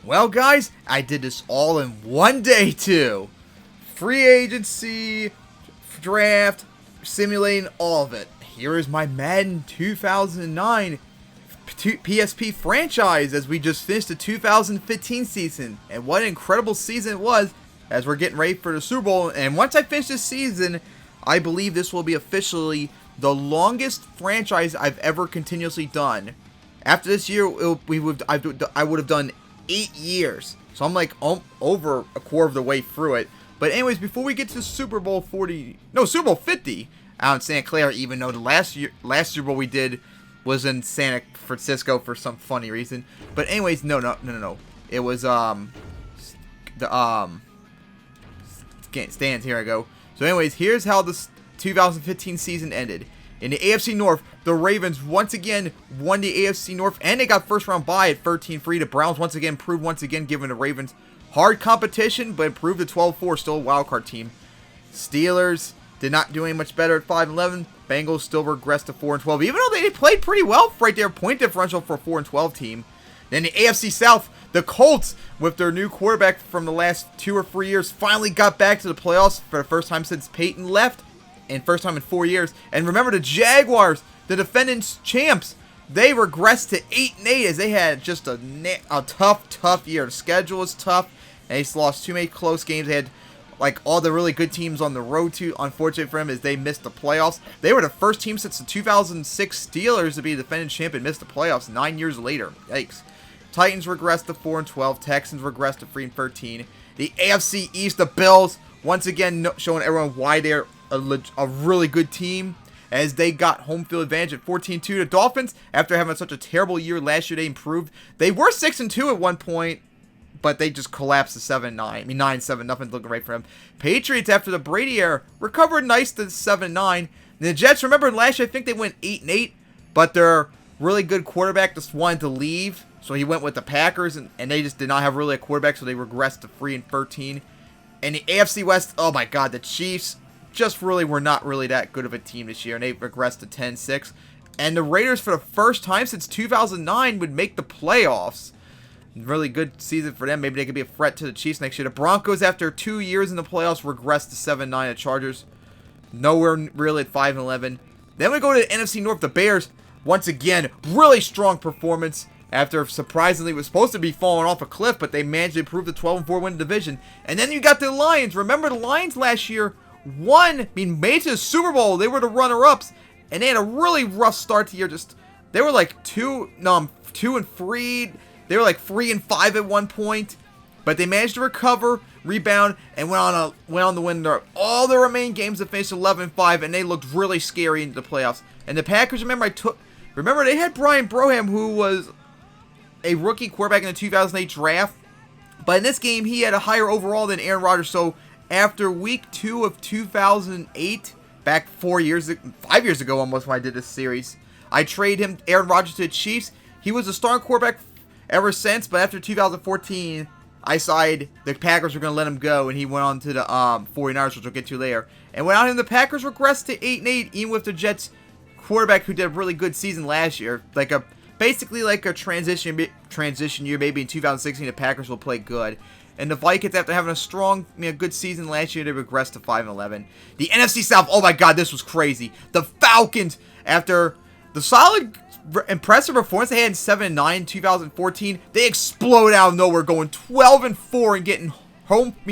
Well, guys, I did this all in one day, too. Free agency, draft, simulating all of it. Here is my Madden 2009 PSP franchise as we just finished the 2015 season. And what an incredible season it was as we're getting ready for the Super Bowl. And once I finish this season, I believe this will be officially the longest franchise I've ever continuously done. After this year, I would have done 8 years. So I'm like over a quarter of the way through it. But anyways, before we get to Super Bowl 50 out in Santa Clara, even though the last Super Bowl we did was in San Francisco for some funny reason. But anyways, no. It was stands, here I go. So anyways, here's how the 2015 season ended. In the AFC North, the Ravens once again won the AFC North, and they got first round bye at 13-3. The Browns once again giving the Ravens hard competition, but improved to 12-4, still a wildcard team. Steelers did not do any much better at 5-11. Bengals still regressed to 4-12, even though they played pretty well right there, point differential for a 4-12 team. Then the AFC South, the Colts, with their new quarterback from the last 2 or 3 years, finally got back to the playoffs for the first time since Peyton left, and first time in 4 years. And remember the Jaguars, the defending champs, they regressed to 8-8 as they had just a tough year. The schedule was tough, and they lost too many close games. They had like all the really good teams on the road too. Unfortunate for them as they missed the playoffs. They were the first team since the 2006 Steelers to be the defending champ and missed the playoffs 9 years later. Yikes. Titans regressed to 4-12. Texans regressed to 3-13. The AFC East, the Bills, once again showing everyone why they're a really good team as they got home field advantage at 14-2. The Dolphins, after having such a terrible year last year, they improved. They were 6-2 at one point, but they just collapsed to 7-9. I mean 9-7. Nothing's looking right for them. Patriots, after the Brady era, recovered nice to 7-9. The Jets, remember last year, I think they went 8-8, but their really good quarterback just wanted to leave, so he went with the Packers, and they just did not have really a quarterback, so they regressed to 3-13. And the AFC West, oh my God, the Chiefs just really were not really that good of a team this year, and they regressed to 10-6. And the Raiders, for the first time since 2009, would make the playoffs. Really good season for them. Maybe they could be a threat to the Chiefs next year. The Broncos, after 2 years in the playoffs, regressed to 7-9. The Chargers, nowhere really at 5-11. Then we go to the NFC North. The Bears, once again, really strong performance after surprisingly was supposed to be falling off a cliff, but they managed to improve the 12-4 win division. And then you got the Lions. Remember the Lions last year made it to the Super Bowl. They were the runner-ups, and they had a really rough start to the year. They were like 2-3. They were like 3-5 at one point, but they managed to recover, rebound, and went on to win all their remaining games to finish 11-5, and they looked really scary into the playoffs. And the Packers, remember they had Brian Broham, who was a rookie quarterback in the 2008 draft, but in this game he had a higher overall than Aaron Rodgers. So after week 2 of 2008, back 5 years ago almost when I did this series, I traded Aaron Rodgers to the Chiefs. He was a starting quarterback ever since, but after 2014, I decided the Packers were going to let him go, and he went on to the 49ers, which we'll get to later. And without him, the Packers regressed to 8-8, even with the Jets quarterback who did a really good season last year. Basically like a transition year. Maybe in 2016, the Packers will play good. And the Vikings, after having a strong, good season last year, they regressed to 5-11. The NFC South, oh my God, this was crazy. The Falcons, after the solid, impressive performance they had in 7-9 in 2014, they explode out of nowhere, going 12-4 and getting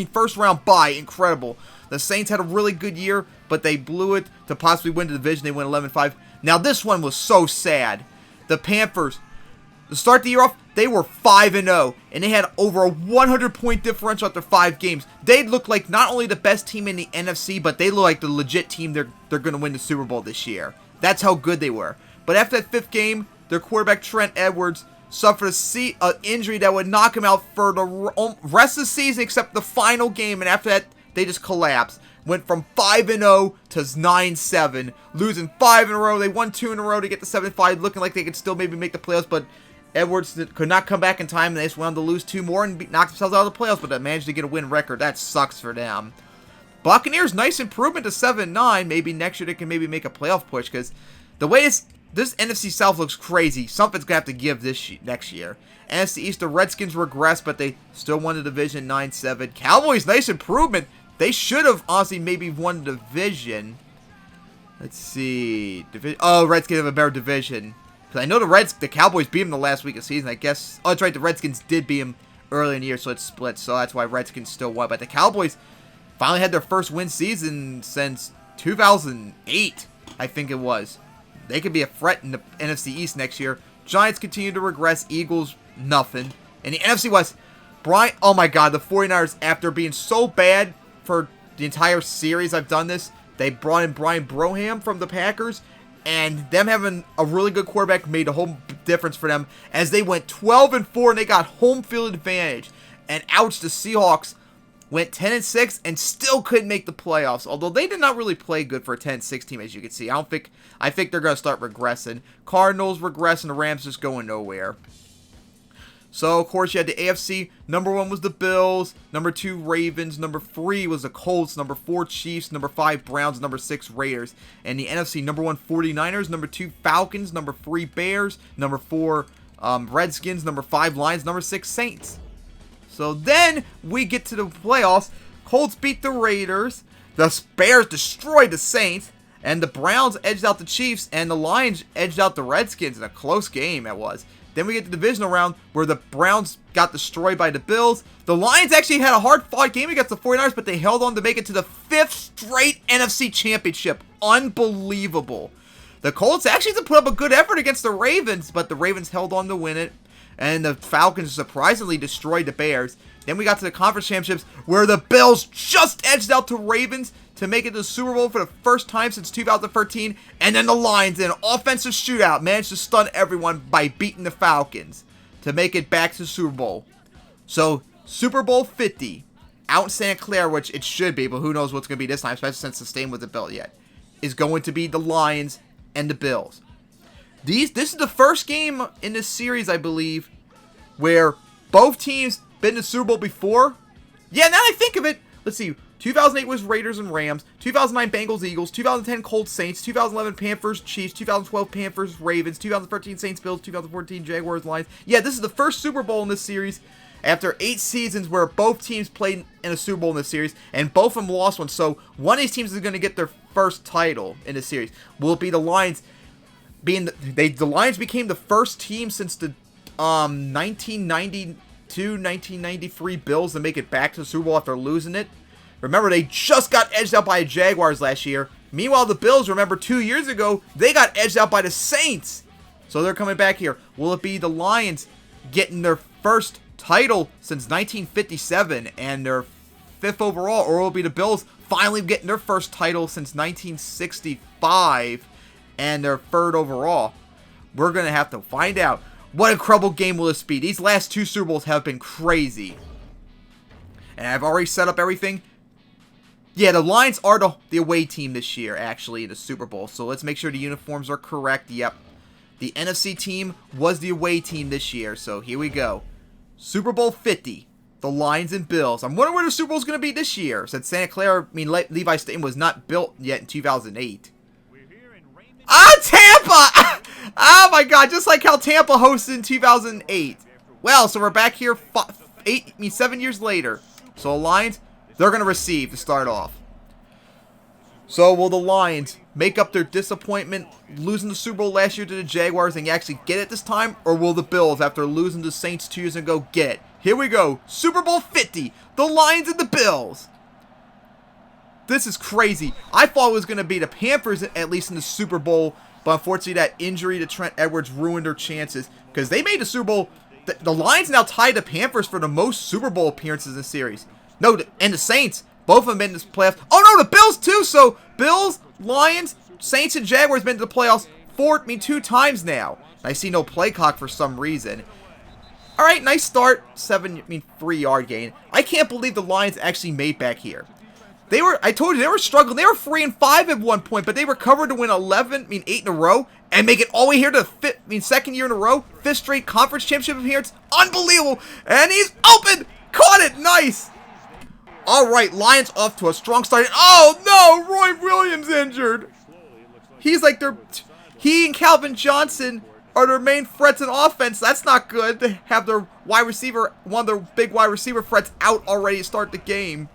first round bye. Incredible. The Saints had a really good year, but they blew it to possibly win the division. They went 11-5. Now this one was so sad. The Panthers, to start the year off, they were 5-0, and they had over a 100-point differential after 5 games. They looked like not only the best team in the NFC, but they look like the legit team they're going to win the Super Bowl this year. That's how good they were. But after that 5th game, their quarterback Trent Edwards suffered an injury that would knock him out for the rest of the season except the final game, and after that, they just collapsed. Went from 5-0 to 9-7, losing 5 in a row. They won 2 in a row to get to 7-5, looking like they could still maybe make the playoffs, but Edwards could not come back in time, and they just went on to lose 2 more and knock themselves out of the playoffs, but they managed to get a win record. That sucks for them. Buccaneers, nice improvement to 7-9. Maybe next year they can maybe make a playoff push, because the way this NFC South looks crazy. Something's going to have to give next year. NFC East, the Redskins regressed, but they still won the division 9-7. Cowboys, nice improvement. They should have, honestly, maybe won the division. Let's see. Redskins have a better division. Because I know the Cowboys beat them the last week of the season, I guess. Oh, that's right, the Redskins did beat them early in the year, so it's split. So that's why Redskins still won. But the Cowboys finally had their first win season since 2008, I think it was. They could be a threat in the NFC East next year. Giants continue to regress. Eagles, nothing. In the NFC West, oh my God, the 49ers, after being so bad for the entire series I've done this, they brought in Brian Broham from the Packers, and them having a really good quarterback made a whole difference for them as they went 12-4 and they got home field advantage. And ouch, the Seahawks went 10-6 and still couldn't make the playoffs, although they did not really play good for a 10-6 team, as you can see. I think they're going to start regressing. Cardinals regress and the Rams just going nowhere. So, of course, you had the AFC. Number 1 was the Bills. Number 2, Ravens. Number 3 was the Colts. Number 4, Chiefs. Number 5, Browns. Number 6, Raiders. And the NFC, number 1, 49ers. Number 2, Falcons. Number 3, Bears. Number 4, Redskins. Number 5, Lions. Number 6, Saints. So then we get to the playoffs. Colts beat the Raiders. The Bears destroyed the Saints. And the Browns edged out the Chiefs. And the Lions edged out the Redskins in a close game, it was. Then we get the divisional round where the Browns got destroyed by the Bills. The Lions actually had a hard-fought game against the 49ers, but they held on to make it to the 5th straight NFC Championship. Unbelievable. The Colts actually put up a good effort against the Ravens, but the Ravens held on to win it. And the Falcons surprisingly destroyed the Bears. Then we got to the conference championships where the Bills just edged out the Ravens to make it to the Super Bowl for the first time since 2013. And then the Lions, in an offensive shootout, managed to stun everyone by beating the Falcons to make it back to the Super Bowl. So, Super Bowl 50, out in Santa Clara, which it should be, but who knows what's going to be this time, especially since the stadium wasn't built yet, is going to be the Lions and the Bills. This is the first game in this series, I believe, where both teams been to the Super Bowl before. Yeah, now that I think of it, let's see. 2008 was Raiders and Rams. 2009 Bengals Eagles. 2010 Colts Saints. 2011 Panthers Chiefs. 2012 Panthers Ravens. 2013 Saints Bills. 2014 Jaguars Lions. Yeah, this is the first Super Bowl in this series after 8 seasons where both teams played in a Super Bowl in this series, and both of them lost one. So one of these teams is going to get their first title in this series. Will it be the Lions? The Lions became the first team since the 1992-1993 Bills to make it back to the Super Bowl after losing it. Remember, they just got edged out by the Jaguars last year. Meanwhile, the Bills, remember, 2 years ago, they got edged out by the Saints. So they're coming back here. Will it be the Lions getting their first title since 1957 and their 5th overall? Or will it be the Bills finally getting their first title since 1965 and their 3rd overall? We're going to have to find out. What incredible game will this be? These last 2 Super Bowls have been crazy. And I've already set up everything. Yeah, the Lions are the away team this year, actually, in the Super Bowl. So let's make sure the uniforms are correct. Yep. The NFC team was the away team this year. So here we go. Super Bowl 50. The Lions and Bills. I'm wondering where the Super Bowl is going to be this year. Since Santa Clara, Levi Stadium was not built yet in 2008. Tampa! Oh my God, just like how Tampa hosted in 2008. Well, so we're back here 7 years later. So the Lions, they're going to receive to start off. So will the Lions make up their disappointment losing the Super Bowl last year to the Jaguars and actually get it this time? Or will the Bills, after losing to the Saints 2 years ago, get it? Here we go. Super Bowl 50. The Lions and the Bills. This is crazy. I thought it was going to be the Panthers, at least in the Super Bowl. But unfortunately, that injury to Trent Edwards ruined their chances. Because they made the Super Bowl. The Lions now tied the Panthers for the most Super Bowl appearances in the series. No, and the Saints. Both of them been in the playoffs. Oh, no, the Bills, too. So, Bills, Lions, Saints, and Jaguars been to the playoffs 2 times now. I see no play clock for some reason. All right, nice start. 3-yard gain. I can't believe the Lions actually made back here. I told you, they were struggling. They were 3-5 at one point, but they recovered to win 8 in a row and make it all the way here to the second year in a row. 5th straight conference championship appearance. Unbelievable. And he's open. Caught it. Nice. All right, Lions off to a strong start. Oh, no, Roy Williams injured. He's like He and Calvin Johnson are their main threats in offense. That's not good to have their wide receiver, one of their big wide receiver threats, out already to start the game.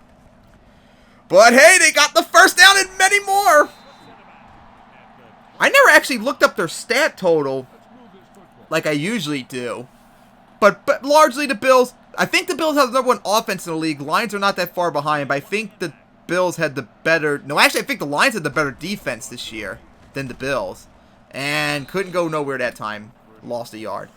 But hey, they got the first down and many more. I never actually looked up their stat total like I usually do. But largely the Bills, I think the Bills have the #1 offense in the league. Lions are not that far behind, but I think the Bills had the better, no, actually I think the Lions had the better defense this year than the Bills. And couldn't go nowhere that time. Lost a yard.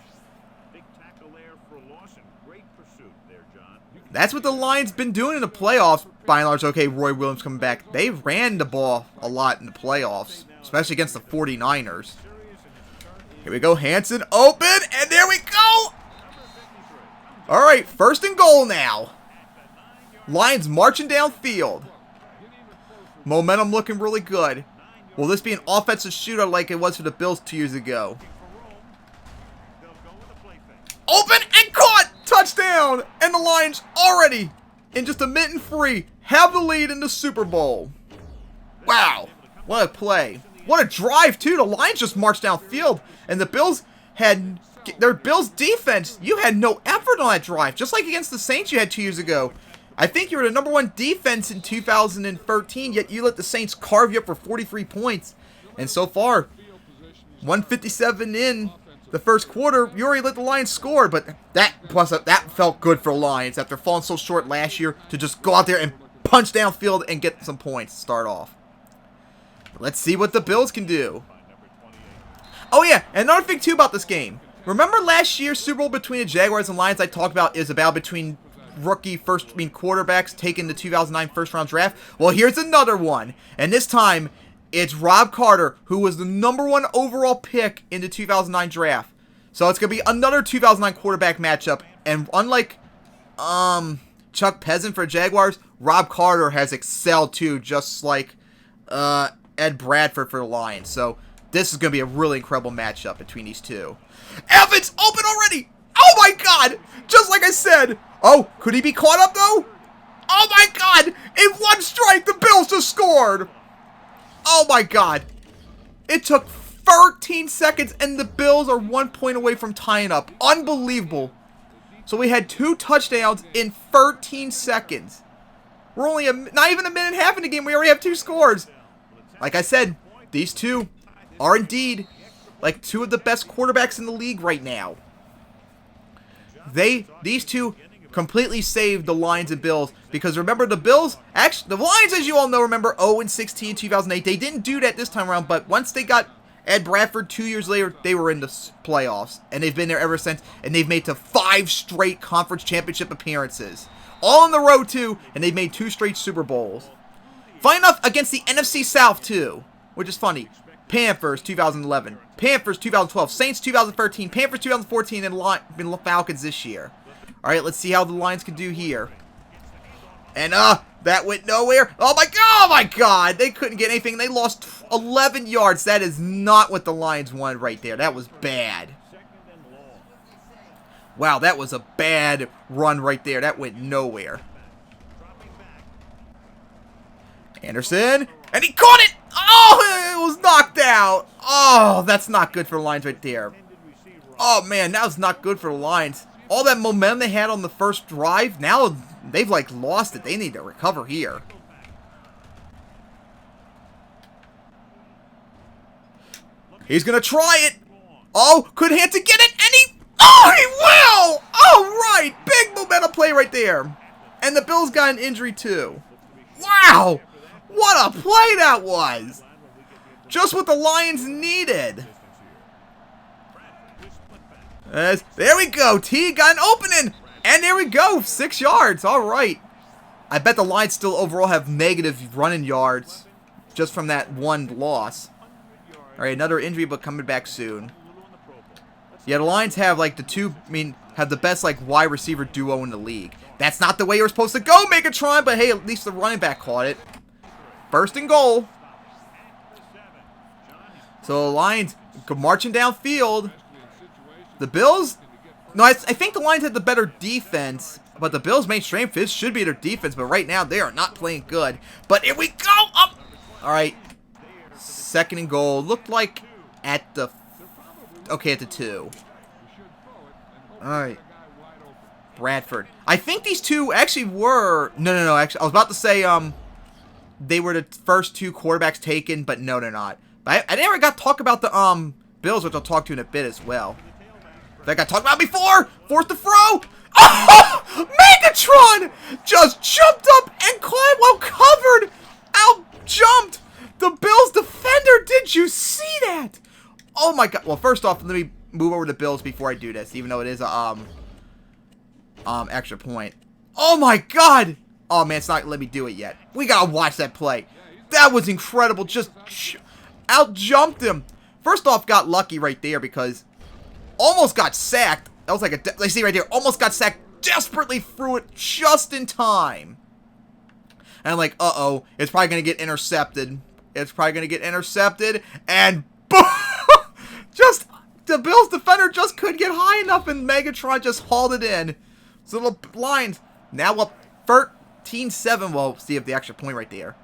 That's what the Lions been doing in the playoffs, by and large. Okay, Roy Williams coming back. They ran the ball a lot in the playoffs, especially against the 49ers. Here we go, Hansen open, and there we go! Alright, 1st and goal now. Lions marching downfield. Momentum looking really good. Will this be an offensive shootout like it was for the Bills 2 years ago? Open and caught! Touchdown! And the Lions already, in just a minute and 3, have the lead in the Super Bowl. Wow. What a play. What a drive, too. The Lions just marched downfield. And the Bills had, their Bills defense, you had no effort on that drive. Just like against the Saints you had 2 years ago. I think you were the #1 defense in 2013, yet you let the Saints carve you up for 43 points. And so far, 157 in the first quarter, you already let the Lions score. But that felt good for the Lions after falling so short last year to just go out there and punch downfield and get some points to start off. Let's see what the Bills can do. Oh yeah, and another thing too about this game. Remember last year's Super Bowl between the Jaguars and Lions I talked about is a battle between quarterbacks taking the 2009 first-round draft? Well, here's another one. And this time, it's Rob Carter, who was the #1 overall pick in the 2009 draft. So it's going to be another 2009 quarterback matchup. And unlike Chuck Peasant for Jaguars, Rob Carter has excelled too, just like Ed Bradford for the Lions. So this is going to be a really incredible matchup between these two. Evans open already! Oh my god! Just like I said! Oh, could he be caught up though? Oh my god! In one strike, the Bills just scored! Oh my god. It took 13 seconds and the Bills are 1 point away from tying up. Unbelievable. So we had 2 touchdowns in 13 seconds. We're only not even a minute and a half in the game. We already have 2 scores. Like I said, these two are indeed like 2 of the best quarterbacks in the league right now. These two completely saved the Lions and Bills, because remember the Bills, actually the Lions, as you all know, remember 0-16 in 2008. They didn't do that this time around, but once they got Ed Bradford 2 years later, they were in the playoffs, and they've been there ever since, and they've made to 5 straight conference championship appearances. All on the road too, and they've made 2 straight Super Bowls. Funny enough, against the NFC South too, which is funny. Panthers 2011, Panthers 2012, Saints 2013, Panthers 2014, and Falcons this year. Alright, let's see how the Lions can do here. And that went nowhere. Oh my god, they couldn't get anything. They lost 11 yards. That is not what the Lions wanted right there. That was bad. Wow, that was a bad run right there. That went nowhere. Anderson, and he caught it! Oh, it was knocked out. Oh, that's not good for the Lions right there. Oh, man, that was not good for the Lions. All that momentum they had on the first drive, now they've, like, lost it. They need to recover here. He's going to try it. Oh, could Hansen get it? And he... Oh, he will! All right, big momentum play right there. And the Bills got an injury, too. Wow! What a play that was! Just what the Lions needed. There we go. T got an opening. And there we go. 6 yards. All right. I bet the Lions still overall have negative running yards just from that one loss. All right, another injury, but coming back soon. Yeah, the Lions have like have the best like wide receiver duo in the league. That's not the way you're supposed to go, Megatron, but hey, at least the running back caught it. 1st and goal. So the Lions go marching downfield. The Bills, no, I think the Lions had the better defense, but the Bills' main strength this should be their defense, but right now they are not playing good. But here we go. Up. All right. 2nd and goal. Looked like at the... Okay, at the 2. Alright. Bradford. I think these two actually were... No. Actually, I was about to say, they were the first 2 quarterbacks taken, but no, they're not. But I never got to talk about the, Bills, which I'll talk to in a bit as well. Like I talked about before! Forced to throw! Oh! Megatron just jumped up and climbed while covered! Out-jumped the Bills defender! Did you see that? Oh my god. Well, first off, let me move over to Bills before I do this, even though it is a, extra point. Oh my god! Oh man, it's not gonna let me do it yet. We gotta watch that play. That was incredible. Just out-jumped him. First off, got lucky right there because almost got sacked. That was like a... I see right there. Almost got sacked. Desperately threw it just in time. And I'm like, uh-oh. It's probably going to get intercepted. It's probably going to get intercepted. And boom! Just... The Bills defender just couldn't get high enough and Megatron just hauled it in. So the Lions now up 13-7. Well, see if the extra point right there.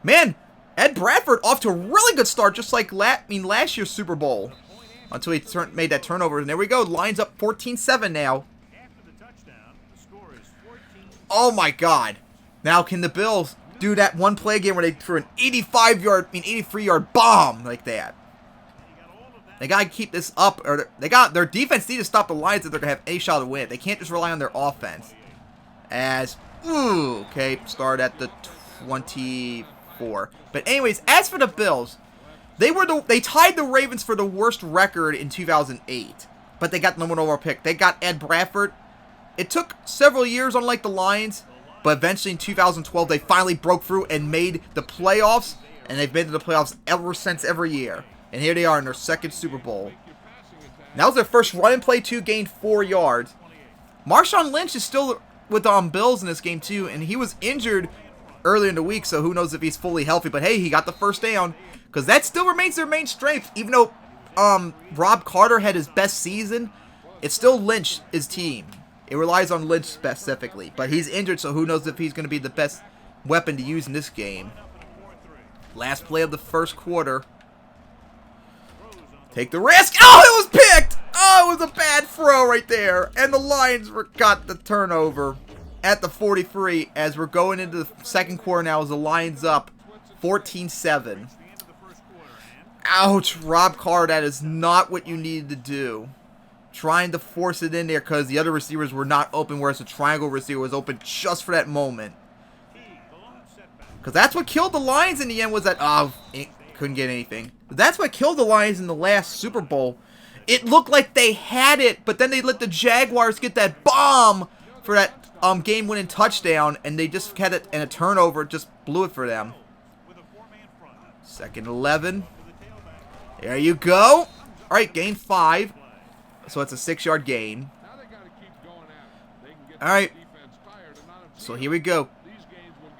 Man, Ed Bradford off to a really good start, just like last year's Super Bowl. Until he made that turnover. And there we go. Lions up 14-7 now. Oh my god. Now can the Bills do that one play again where they threw an 83-yard bomb like that? They gotta keep this up, or their defense need to stop the Lions if they're gonna have any shot to win. They can't just rely on their offense. Okay, start at the 24. But anyways, as for the Bills, they tied the Ravens for the worst record in 2008, but they got the number 1 overall pick. They got Ed Bradford. It took several years, unlike the Lions, but eventually in 2012 they finally broke through and made the playoffs, and they've been to the playoffs ever since every year. And here they are in their 2nd Super Bowl. That was their first run and play 2, gained 4 yards. Marshawn Lynch is still with Bills in this game too, and he was injured earlier in the week, so who knows if he's fully healthy. But hey, he got the first down, because that still remains their main strength. Even though Rob Carter had his best season, it's still Lynch's team. It relies on Lynch specifically, but he's injured, so who knows if he's going to be the best weapon to use in this game. Last play of the first quarter. Take the risk. Oh, it was picked! Oh, it was a bad throw right there. And the Lions got the turnover at the 43 as we're going into the 2nd quarter now as the Lions up 14-7. Ouch, Rob Carr, that is not what you needed to do. Trying to force it in there because the other receivers were not open, whereas the triangle receiver was open just for that moment. Because that's what killed the Lions in the end, was that, couldn't get anything. That's what killed the Lions in the last Super Bowl. It looked like they had it, but then they let the Jaguars get that bomb for that game-winning touchdown, and they just had it, and a turnover just blew it for them. 2nd 11. There you go. All right, gain 5. So it's a 6-yard gain. All right. So here we go.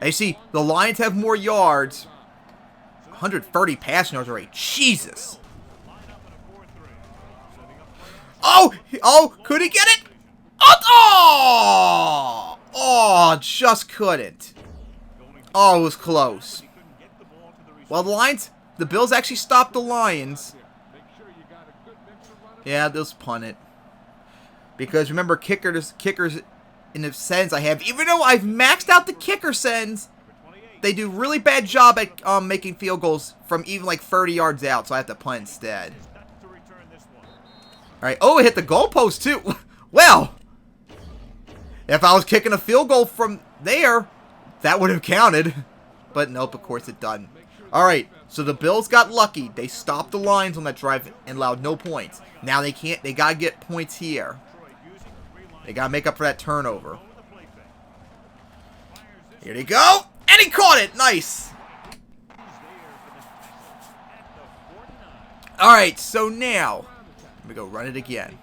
Hey, see, the Lions have more yards. 130 passing yards already. Jesus. Oh, could he get it? Oh, just couldn't. Oh, it was close. Well, the Bills actually stopped the Lions. Yeah, they'll punt it. Because remember, kickers in the sends I have, even though I've maxed out the kicker sends, they do really bad job at making field goals from even like 30 yards out, so I have to punt instead. Alright, oh, it hit the goalpost too. Well, if I was kicking a field goal from there, that would have counted. But nope, of course it doesn't. Alright, so the Bills got lucky. They stopped the Lions on that drive and allowed no points. Now they gotta get points here. They gotta make up for that turnover. Here they go! And he caught it! Nice! Alright, so now, let me go run it again.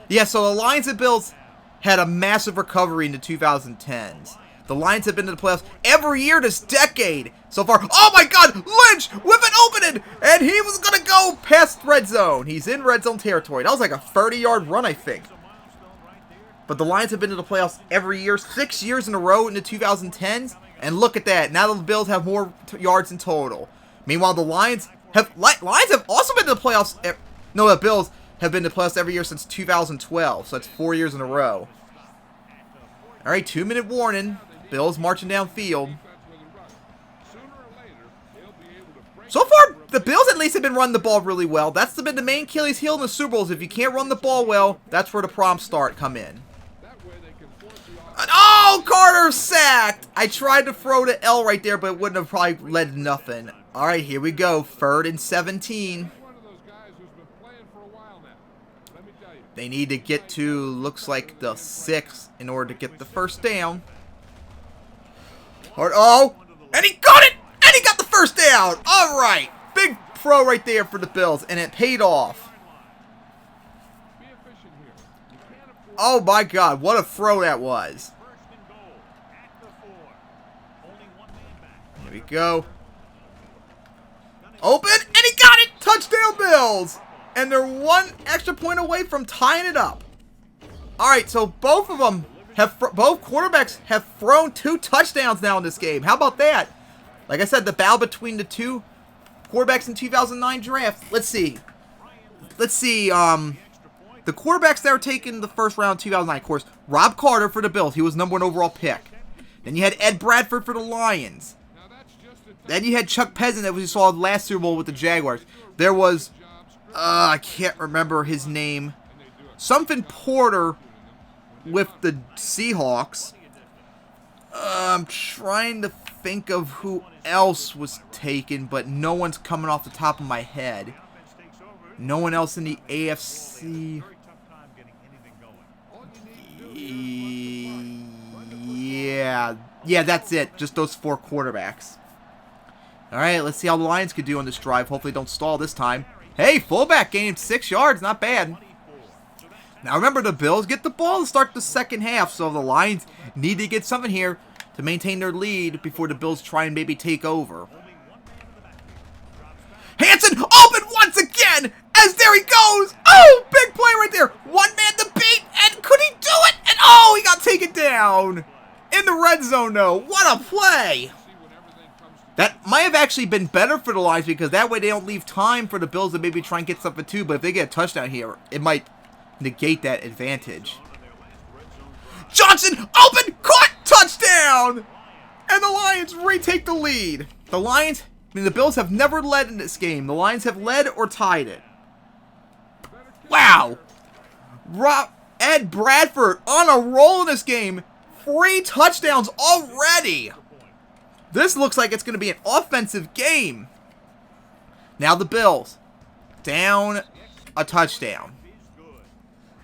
Yeah, so the Lions and Bills had a massive recovery in the 2010s. The Lions have been to the playoffs every year this decade so far. Oh my god! Lynch with an opening! And he was going to go past red zone. He's in red zone territory. That was like a 30-yard run, I think. But the Lions have been to the playoffs every year, 6 years in a row in the 2010s. And look at that. Now the Bills have more yards in total. Meanwhile, the Lions Lions have also been to the playoffs. No, the Bills have been to the playoffs every year since 2012. So that's 4 years in a row. All right, 2-minute warning. Bills marching downfield. So far, the Bills at least have been running the ball really well. That's been the main Achilles heel in the Super Bowls. If you can't run the ball well, that's where the problems come in. Oh, Carter sacked! I tried to throw the L right there, but it wouldn't have probably led to nothing. All right, here we go. 3rd and 17. They need to get to, looks like, the 6 in order to get the first down. Oh, and he got it! And he got the first down! All right, big throw right there for the Bills, and it paid off. Oh my God, what a throw that was. Here we go. Open, and he got it! Touchdown Bills! And they're 1 extra point away from tying it up. All right, so both quarterbacks have thrown 2 touchdowns now in this game. How about that? Like I said, the battle between the 2 quarterbacks in 2009 draft. Let's see. The quarterbacks that were taken the first round in 2009, of course, Rob Carter for the Bills. He was #1 overall pick. Then you had Ed Bradford for the Lions. Then you had Chuck Peasant that we saw last Super Bowl with the Jaguars. There was, I can't remember his name. Something Porter with the Seahawks. I'm trying to think of who else was taken, but no one's coming off the top of my head. No one else in the AFC. Yeah, that's it. Just those 4 quarterbacks. All right, let's see how the Lions could do on this drive. Hopefully they don't stall this time. Hey, fullback gained 6 yards. Not bad. Now remember, the Bills get the ball to start the second half, so the Lions need to get something here to maintain their lead before the Bills try and maybe take over. Hanson open once again, as there he goes. Oh, big play right there. 1 man to beat, and could he do it? And oh, he got taken down. In the red zone, though. What a play. That might have actually been better for the Lions because that way they don't leave time for the Bills to maybe try and get something too. But if they get a touchdown here, it might negate that advantage. Johnson, open, caught, touchdown! And the Lions retake the lead. The Bills have never led in this game. The Lions have led or tied it. Wow. Ed Bradford on a roll in this game. 3 touchdowns already. This looks like it's going to be an offensive game. Now the Bills. Down a touchdown.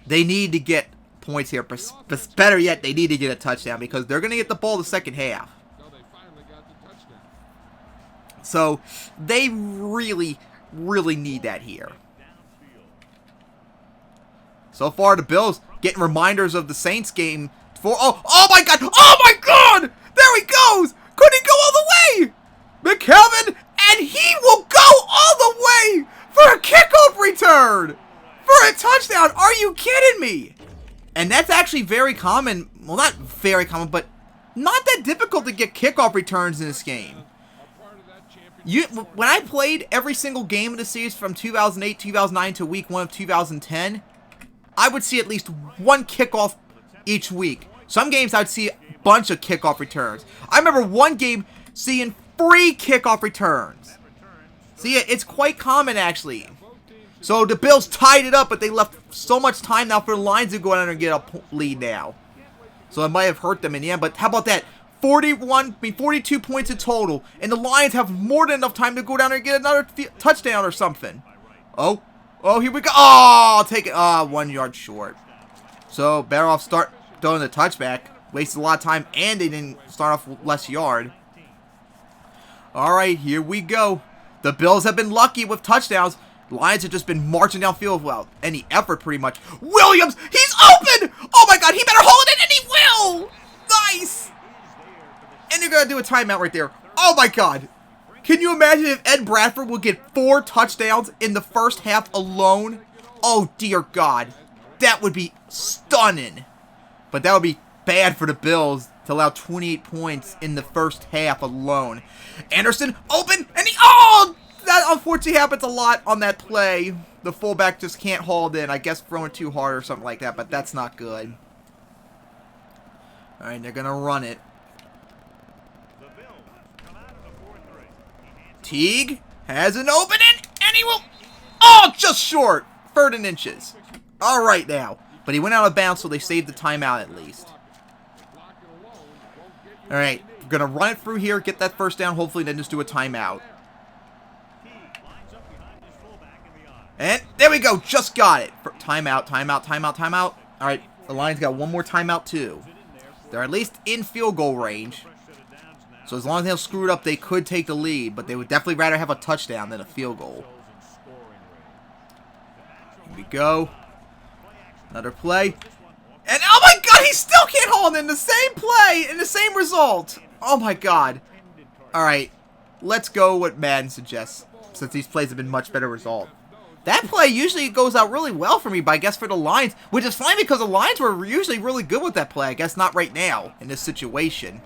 They need to get points here. But better yet, they need to get a touchdown because they're going to get the ball the second half. So they really, really need that here. So far, the Bills getting reminders of the Saints game. Oh my God! Oh my God! There he goes! Could he go all the way? McKevin, and he will go all the way for a kickoff return! For a touchdown! Are you kidding me? And that's actually very common. Well, not very common, but not that difficult to get kickoff returns in this game. When I played every single game of the series from 2008, 2009 to week 1 of 2010, I would see at least 1 kickoff each week. Some games I'd see a bunch of kickoff returns. I remember one game seeing 3 kickoff returns. See, it's quite common actually. So the Bills tied it up, but they left so much time now for the Lions to go down and get a lead now. So it might have hurt them in the end, but how about that? 42 points in total, and the Lions have more than enough time to go down there and get another touchdown or something. Oh, here we go. Oh, I'll take it. 1 yard short. So better off start throwing the touchback. Wasted a lot of time, and they didn't start off with less yard. All right, here we go. The Bills have been lucky with touchdowns. The Lions have just been marching downfield without any effort, pretty much. Williams, he's open! Oh my God, he better hold it, and he will! Nice! And they're going to do a timeout right there. Oh my God. Can you imagine if Ed Bradford would get 4 touchdowns in the first half alone? Oh dear God. That would be stunning. But that would be bad for the Bills to allow 28 points in the first half alone. Anderson, open, and that unfortunately happens a lot on that play. The fullback just can't haul it in. I guess throwing too hard or something like that, but that's not good. All right, they're going to run it. Teague has an opening, and he will... Oh, just short. 13 inches. All right now. But he went out of bounds, so they saved the timeout at least. All right, we're going to run it through here, get that first down, hopefully then just do a timeout. And there we go, just got it. Timeout, timeout, timeout, timeout. All right, the Lions got one more timeout too. They're at least in field goal range. So as long as they don't screw it up, they could take the lead, but they would definitely rather have a touchdown than a field goal. Here we go. Another play. And oh my god, he still can't hold in the same play and the same result. Oh my god. Alright, let's go what Madden suggests, since these plays have been much better result. That play usually goes out really well for me, but I guess for the Lions, which is fine because the Lions were usually really good with that play. I guess not right now in this situation.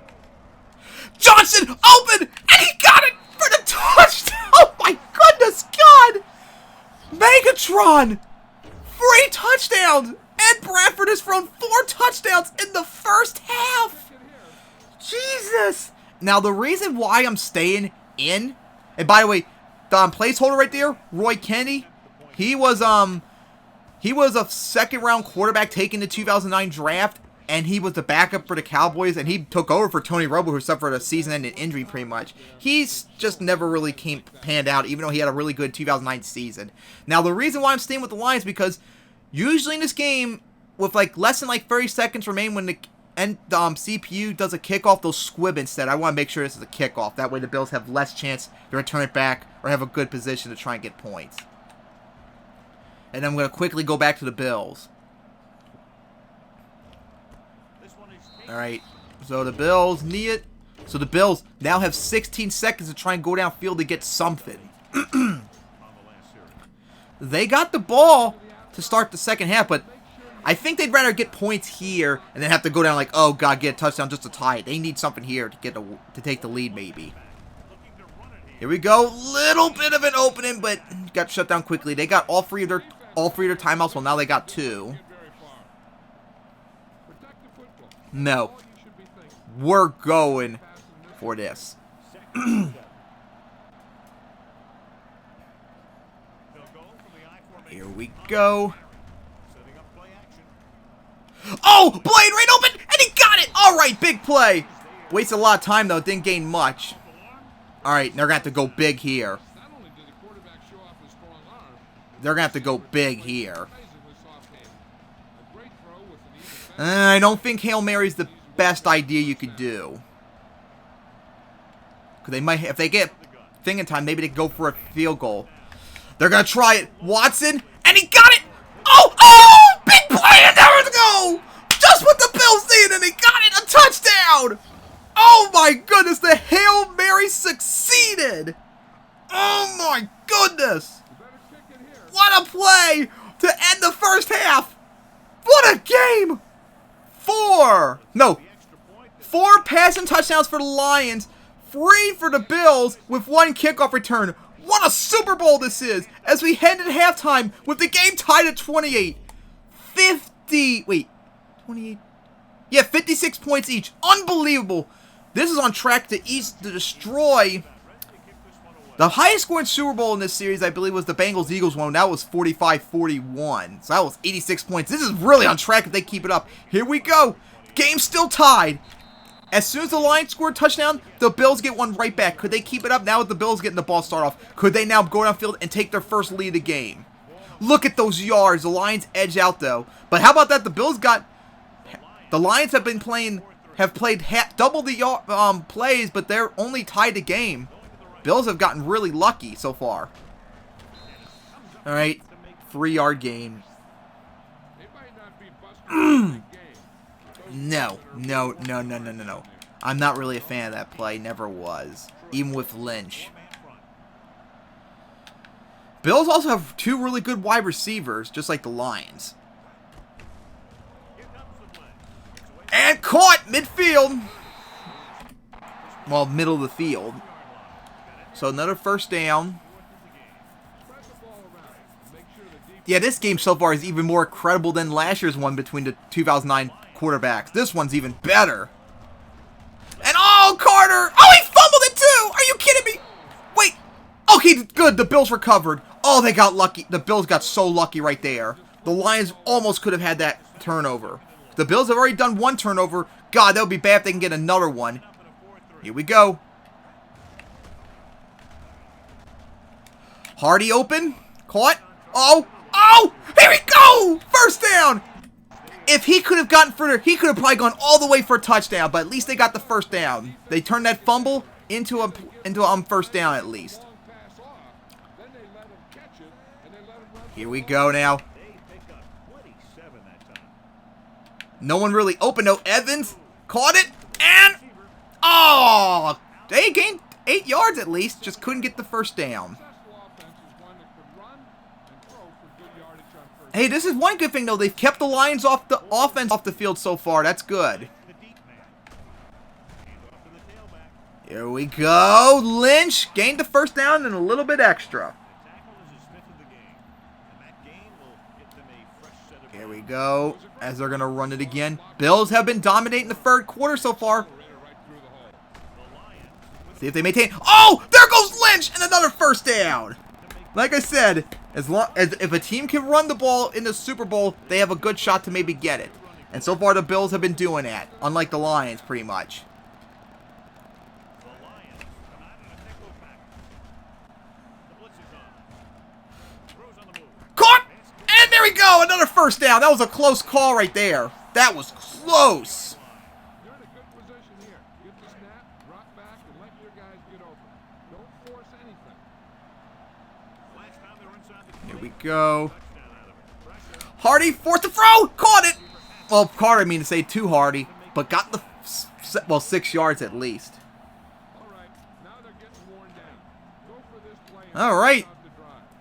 Johnson open, and he got it for the touchdown. Oh my goodness, God. Megatron, 3 touchdowns. Ed Bradford has thrown 4 touchdowns in the first half. Jesus. Now, the reason why I'm staying in, and by the way, the placeholder right there, Roy Kennedy, he was a second-round quarterback taken in the 2009 draft, and he was the backup for the Cowboys, and he took over for Tony Romo, who suffered a season-ending injury pretty much. He's just never really panned out, even though he had a really good 2009 season. Now, the reason why I'm staying with the Lions is because usually in this game, with like less than like 30 seconds remain when the CPU does a kickoff, they'll squib instead. I want to make sure this is a kickoff. That way the Bills have less chance to return it back or have a good position to try and get points. And I'm going to quickly go back to the Bills. Alright, so the Bills need it. So the Bills now have 16 seconds to try and go downfield to get something. They got the ball to start the second half, but I think they'd rather get points here and then have to go down like, oh god, get a touchdown just to tie it. They need something here to get to take the lead maybe. Here we go, little bit of an opening, but got shut down quickly. They got all three of their timeouts. Well, now they got 2. No, we're going for this. Here we go. Oh, Blade right open, and he got it. All right, big play. Wasted a lot of time, though. Didn't gain much. All right, they're going to have to go big here. They're going to have to go big here. I don't think Hail Mary's the best idea you could do. Because they might, if they get thing in time, maybe they can go for a field goal. They're going to try it. Watson, and he got it. Oh, big play, and there we go. Just what the Bills needed, and he got it, a touchdown. Oh my goodness, the Hail Mary succeeded. Oh my goodness. What a play to end the first half. What a game. 4 passing touchdowns for the Lions, 3 for the Bills with 1 kickoff return. What a Super Bowl this is as we head into halftime with the game tied at 28. 56 points each. Unbelievable. This is on track to destroy. The highest scoring Super Bowl in this series, I believe, was the Bengals-Eagles one. That was 45-41. So that was 86 points. This is really on track if they keep it up. Here we go. Game still tied. As soon as the Lions score a touchdown, the Bills get one right back. Could they keep it up? Now with the Bills getting the ball start off, could they now go downfield and take their first lead of the game? Look at those yards. The Lions edge out, though. But how about that? The Bills got... The Lions have played double the plays, but they're only tied the game. Bills have gotten really lucky so far. All right, 3-yard gain. No. I'm not really a fan of that play. Never was. Even with Lynch. Bills also have 2 really good wide receivers, just like the Lions. And caught midfield. Well, middle of the field. So another first down. Yeah, this game so far is even more credible than last year's one between the 2009 quarterbacks. This one's even better. And oh, Carter! Oh, he fumbled it too! Are you kidding me? Wait. Okay, good. The Bills recovered. Oh, they got lucky. The Bills got so lucky right there. The Lions almost could have had that turnover. The Bills have already done one turnover. God, that would be bad if they can get another one. Here we go. Hardy open. Caught. Oh. Oh! Here we go! First down! If he could have gotten further, he could have probably gone all the way for a touchdown, but at least they got the first down. They turned that fumble into a first down at least. Here we go now. No one really open. No, Evans caught it, and oh, they gained 8 yards at least. Just couldn't get the first down. Hey, this is one good thing though. They've kept the Lions off the offense off the field so far. That's good. Here we go. Lynch gained the first down and a little bit extra. Here we go. As they're going to run it again. Bills have been dominating the third quarter so far. See if they maintain. Oh, there goes Lynch and another first down. Like I said, as if a team can run the ball in the Super Bowl, they have a good shot to maybe get it. And so far the Bills have been doing that, unlike the Lions pretty much. Caught! And there we go, another first down. That was a close call right there. That was close. You're in a good position here. Get the snap, drop back, and let your guys get open. Don't force anything. Here we go. Hardy forced to throw. Caught it. Well, Carter, I mean to say to Hardy, but got the, 6 yards at least. All right, now they're getting worn down. Go for this play. All right.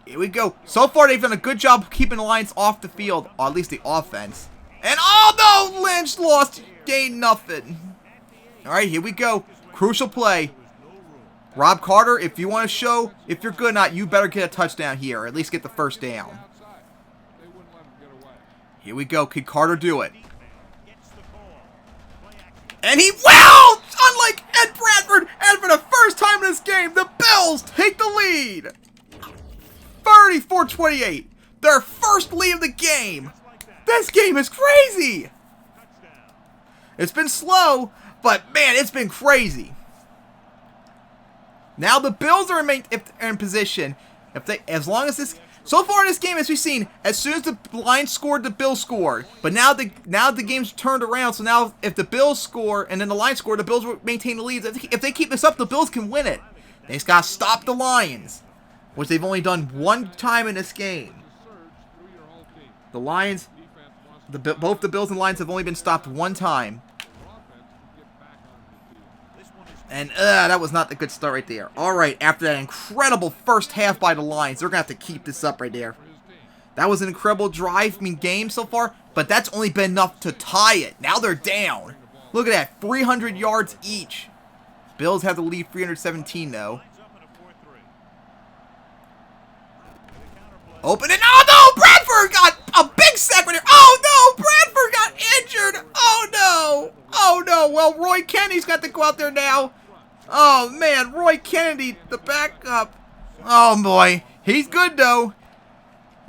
Here we go. So far, they've done a good job keeping the Lions off the field, or at least the offense. And oh no, Lynch lost. Gained nothing. All right, here we go. Crucial play. Rob Carter, if you want to show if you're good or not, you better get a touchdown here, or at least get the first down. Here we go. Could Carter do it? And he will! Unlike Ed Bradford, and for the first time in this game, the Bills take the lead. 34-28. Their first lead of the game. This game is crazy. It's been slow, but man, it's been crazy. Now the Bills are in position. As long as this, so far in this game, as we've seen, as soon as the Lions scored, the Bills scored. But now the game's turned around. So now, if the Bills score and then the Lions score, the Bills will maintain the lead. If they keep this up, the Bills can win it. They just gotta stop the Lions, which they've only done one time in this game. The Lions, both the Bills and Lions have only been stopped one time. And that was not the good start right there. All right, after that incredible first half by the Lions, they're going to have to keep this up right there. That was an incredible drive, game so far, but that's only been enough to tie it. Now they're down. Look at that, 300 yards each. Bills have the lead 317, though. Open it. Oh, no! Bradford got a big sack right there. Oh, no! Bradford got injured. Oh, no. Oh, no. Well, Roy Kennedy's got to go out there now. Oh, man. Roy Kennedy, the backup. Oh, boy. He's good, though.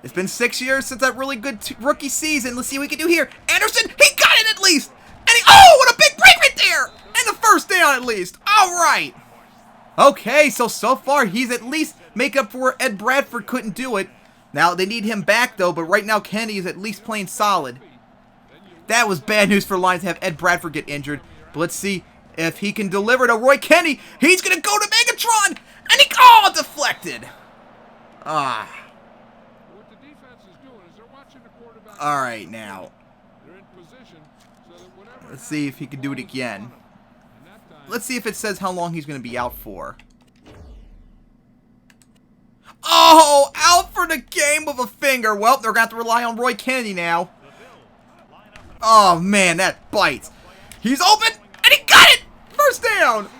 It's been 6 years since that really good rookie season. Let's see what we can do here. Anderson, he got it at least. And oh, what a big break right there. And the first down at least. All right. Okay, so far he's at least making up for where Ed Bradford couldn't do it. Now, they need him back, though, but right now Kennedy is at least playing solid. That was bad news for Lions to have Ed Bradford get injured. But let's see if he can deliver to Roy Kennedy. He's going to go to Megatron. And he, oh, deflected. Ah. What the defense is doing is they're watching the quarterback. All right, now. They're in position so that whatever. Let's see if he can do it again. Let's see if it says how long he's going to be out for. Oh, out for the game with a finger. Well, they're going to have to rely on Roy Kennedy now. Oh, man, that bites. He's open, and he got it. First down.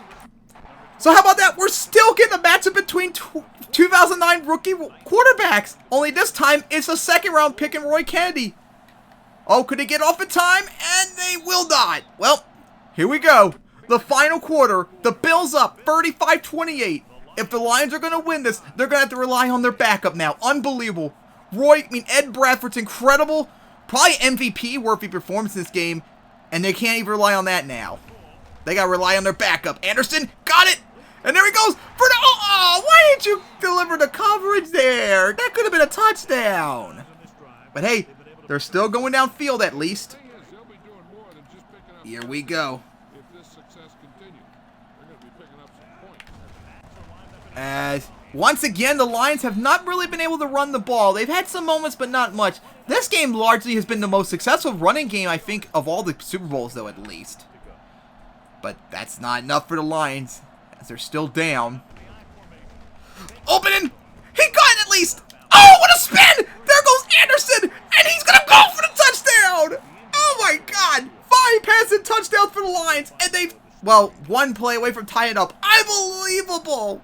So how about that? We're still getting a matchup between 2009 rookie quarterbacks. Only this time, it's a second-round pick in Roy Kennedy. Oh, could they get off in time? And they will not. Well, here we go. The final quarter. The Bills up 35-28. If the Lions are going to win this, they're going to have to rely on their backup now. Unbelievable. Ed Bradford's incredible. Probably MVP worthy performance in this game. And they can't even rely on that now. They got to rely on their backup. Anderson got it. And there he goes for the... Oh, why didn't you deliver the coverage there? That could have been a touchdown. But hey, they're still going downfield at least. Here we go. As once again, the Lions have not really been able to run the ball. They've had some moments, but not much. This game largely has been the most successful running game, I think, of all the Super Bowls, though, at least. But that's not enough for the Lions, as they're still down. Opening! He got it at least! Oh, what a spin! There goes Anderson! And he's gonna go for the touchdown! Oh my god! 5 passing touchdowns for the Lions, and they've, well, 1 play away from tying it up. Unbelievable!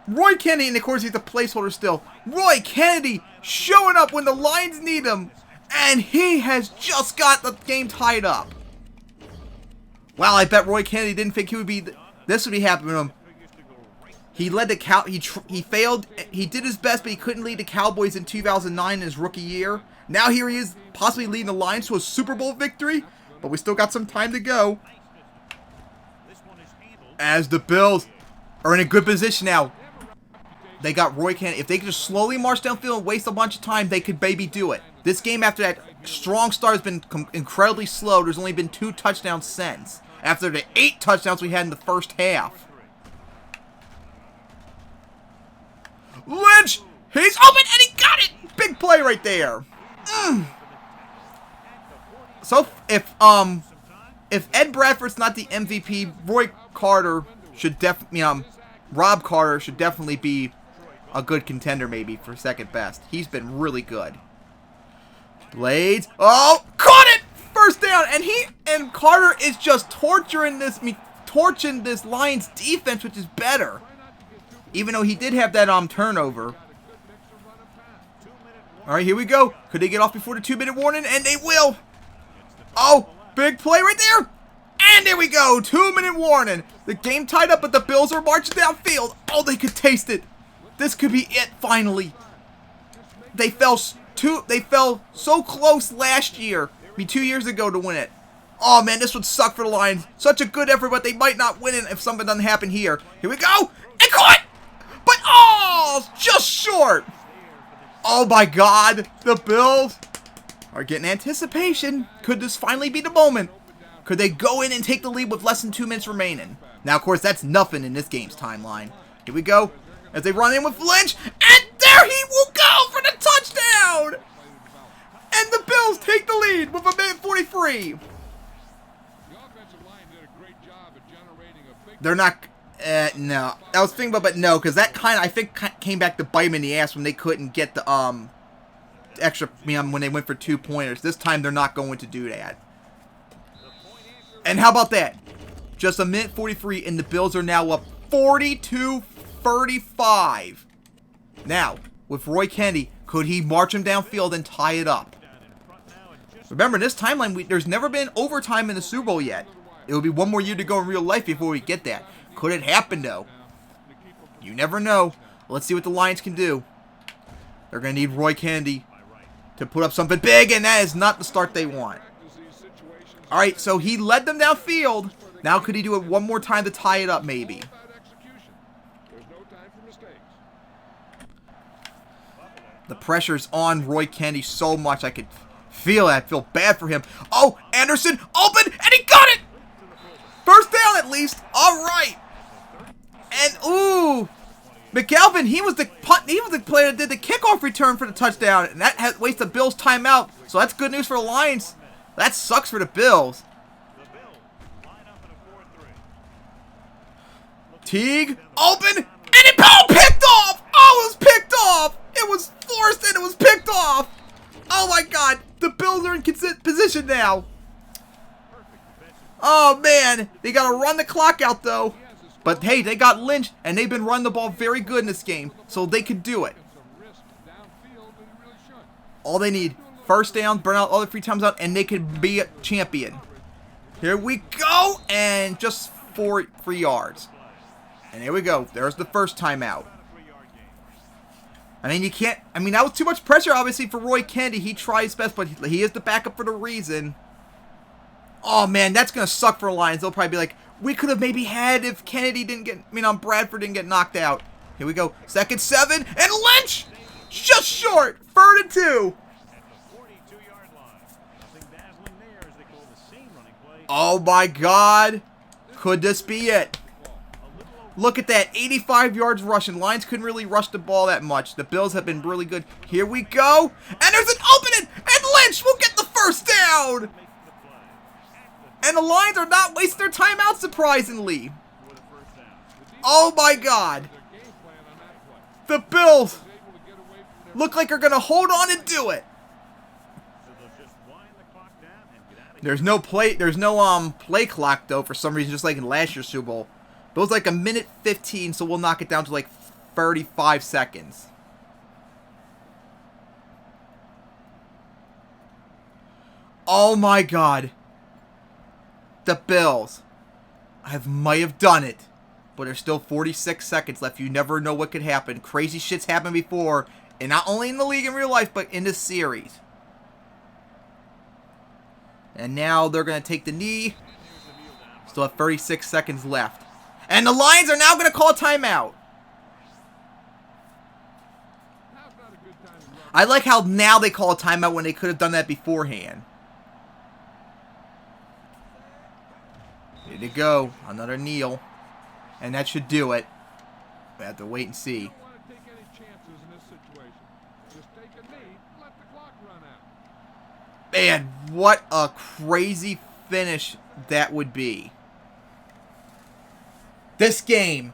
Roy Kennedy, and of course he's the placeholder still. Roy Kennedy showing up when the Lions need him. And he has just got the game tied up. Wow, I bet Roy Kennedy didn't think this would be happening to him. He led the he failed. He did his best, but he couldn't lead the Cowboys in 2009 in his rookie year. Now here he is, possibly leading the Lions to a Super Bowl victory. But we still got some time to go. As the Bills are in a good position now. They got Roy Kennedy. If they could just slowly march downfield and waste a bunch of time, they could maybe do it. This game, after that strong start, has been incredibly slow. There's only been 2 touchdowns since. After the 8 touchdowns we had in the first half. Lynch! He's open and he got it! Big play right there. So, if Ed Bradford's not the MVP, Rob Carter should definitely be a good contender maybe for second best. He's been really good. Blades. Oh, caught it! First down, and Carter is just torching this Lions defense, which is better. Even though he did have that turnover. All right, here we go. Could they get off before the 2-minute warning? And they will. Oh, big play right there. And there we go. 2-minute warning. The game tied up, but the Bills are marching downfield. Oh, they could taste it. This could be it finally. They fell so close last year, 2 years ago, to win it. Oh man, this would suck for the Lions. Such a good effort, but they might not win it if something doesn't happen here. Here we go. And caught. But oh, just short. Oh my God, the Bills are getting anticipation. Could this finally be the moment? Could they go in and take the lead with less than 2 minutes remaining? Now, of course, that's nothing in this game's timeline. Here we go. As they run in with Lynch. And there he will go for the touchdown! And the Bills take the lead with 1:43. They're not... no. I was thinking about, but no, because that kind of, I think, came back to bite them in the ass when they couldn't get the extra, when they went for 2-pointers. This time, they're not going to do that. And how about that? Just 1:43, and the Bills are now up 42-35. Now, with Roy Kennedy, could he march him downfield and tie it up? Remember, in this timeline, there's never been overtime in the Super Bowl yet. It will be 1 more year to go in real life before we get that. Could it happen, though? You never know. Let's see what the Lions can do. They're going to need Roy Kennedy to put up something big, and that is not the start they want. All right, so he led them downfield. Now could he do it 1 more time to tie it up, maybe? The pressure's on Roy Kennedy so much. I could feel that. I feel bad for him. Oh, Anderson open, and he got it! First down, at least. All right. And, ooh, McAlvin, he was the player that did the kickoff return for the touchdown, and that wasted Bills' timeout. So that's good news for the Lions. That sucks for the Bills. Teague, open, and it picked off! Oh, it was picked off! It was forced and it was picked off! Oh my God, the Bills are in position now. Oh man, they gotta run the clock out though. But hey, they got lynched, and they've been running the ball very good in this game, so they could do it. All they need, first down, burn out all the free times out, and they could be a champion. Here we go, and just 3 yards. And here we go. There's the first timeout. I mean, you can't... I mean, that was too much pressure, obviously, for Roy Kennedy. He tried his best, but he is the backup for the reason. Oh, man, that's going to suck for the Lions. They'll probably be like, we could have maybe had if Kennedy didn't get... I mean, Bradford didn't get knocked out. Here we go. 2nd 7, and Lynch! Just short! 3rd and 2. Oh, my God. Could this be it? Look at that, 85 yards rushing. Lions couldn't really rush the ball that much. The Bills have been really good. Here we go. And there's an opening. And Lynch will get the first down. And the Lions are not wasting their timeout, surprisingly. Oh, my God. The Bills look like they're going to hold on and do it. There's no play clock, though, for some reason, just like in last year's Super Bowl. It was like 1:15, so we'll knock it down to like 35 seconds. Oh my God. The Bills might have done it, but there's still 46 seconds left. You never know what could happen. Crazy shit's happened before, and not only in the league in real life, but in this series. And now they're going to take the knee. Still have 36 seconds left. And the Lions are now going to call a timeout. I like how now they call a timeout when they could have done that beforehand. Here they go. Another kneel. And that should do it. We have to wait and see. Man, what a crazy finish that would be. This game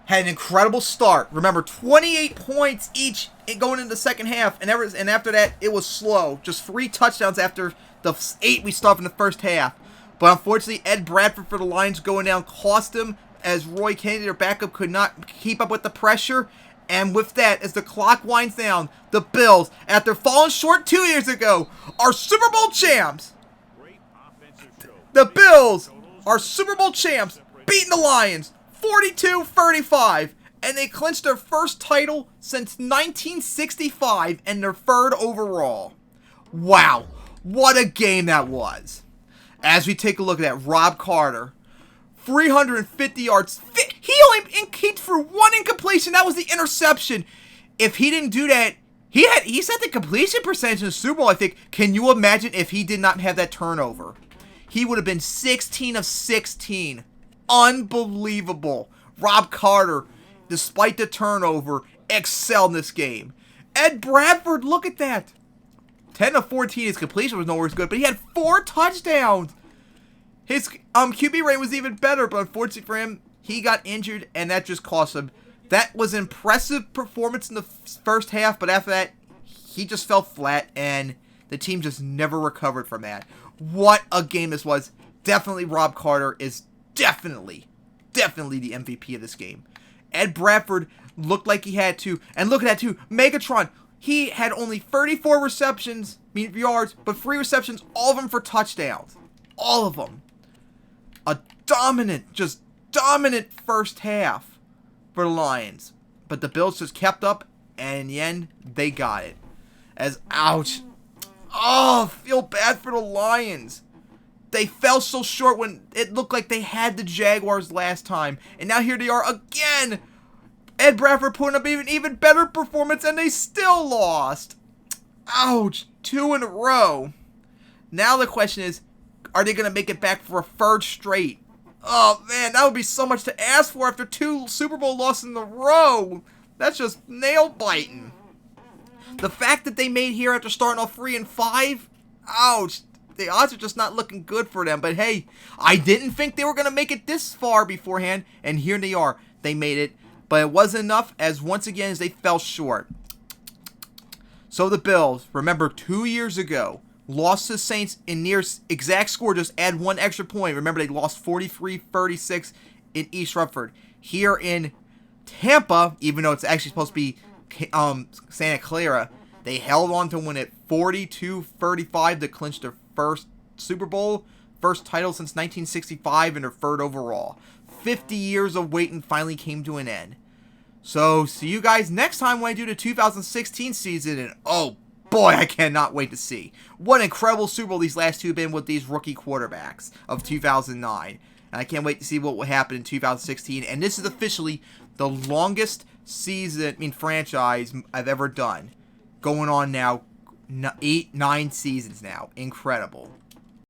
had an incredible start. Remember, 28 points each going into the second half, and after that, it was slow. Just 3 touchdowns after the 8 we saw in the first half. But unfortunately, Ed Bradford for the Lions going down cost him, as Roy Kennedy, their backup, could not keep up with the pressure. And with that, as the clock winds down, the Bills, after falling short 2 years ago, are Super Bowl champs. The Bills are Super Bowl champs, beating the Lions 42-35, and they clinched their first title since 1965 and their 3rd overall. Wow, what a game that was. As we take a look at that, Rob Carter, 350 yards. He threw 1 incompletion. That was the interception. If he didn't do that, he set the completion percentage in the Super Bowl, I think. Can you imagine if he did not have that turnover? He would have been 16 of 16. Unbelievable. Rob Carter, despite the turnover, excelled in this game. Ed Bradford, look at that. 10 of 14, his completion was nowhere as good, but he had 4 touchdowns. His QB rate was even better, but unfortunately for him, he got injured, and that just cost him. That was an impressive performance in the first half, but after that, he just fell flat, and the team just never recovered from that. What a game this was. Definitely Rob Carter is definitely the MVP of this game. Ed Bradford looked like he had to, and look at that too, Megatron, he had only 34 yards, but 3 receptions, all of them for touchdowns. All of them. A dominant first half for the Lions. But the Bills just kept up, and in the end, they got it. Ouch. Oh, feel bad for the Lions. They fell so short when it looked like they had the Jaguars last time. And now here they are again. Ed Bradford putting up even better performance, and they still lost. Ouch. 2 in a row. Now the question is, are they going to make it back for a 3rd straight? Oh, man, that would be so much to ask for after 2 Super Bowl losses in a row. That's just nail-biting. The fact that they made here after starting off 3-5, ouch. The odds are just not looking good for them. But hey, I didn't think they were going to make it this far beforehand, and here they are. They made it, but it wasn't enough, as once again, as they fell short. So the Bills, remember 2 years ago, lost to the Saints in near exact score, just add 1 extra point. Remember, they lost 43-36 in East Rutherford. here in Tampa, even though it's actually supposed to be Santa Clara. They held on to win it 42-35 to clinch their first Super Bowl, first title since 1965, and their third overall. 50 years of waiting finally came to an end. So, see you guys next time when I do the 2016 season, and oh boy, I cannot wait to see. What an incredible Super Bowl these last two have been with these rookie quarterbacks of 2009. And I can't wait to see what will happen in 2016. And this is officially the longest franchise I've ever done. Going on now 8-9 seasons now. Incredible.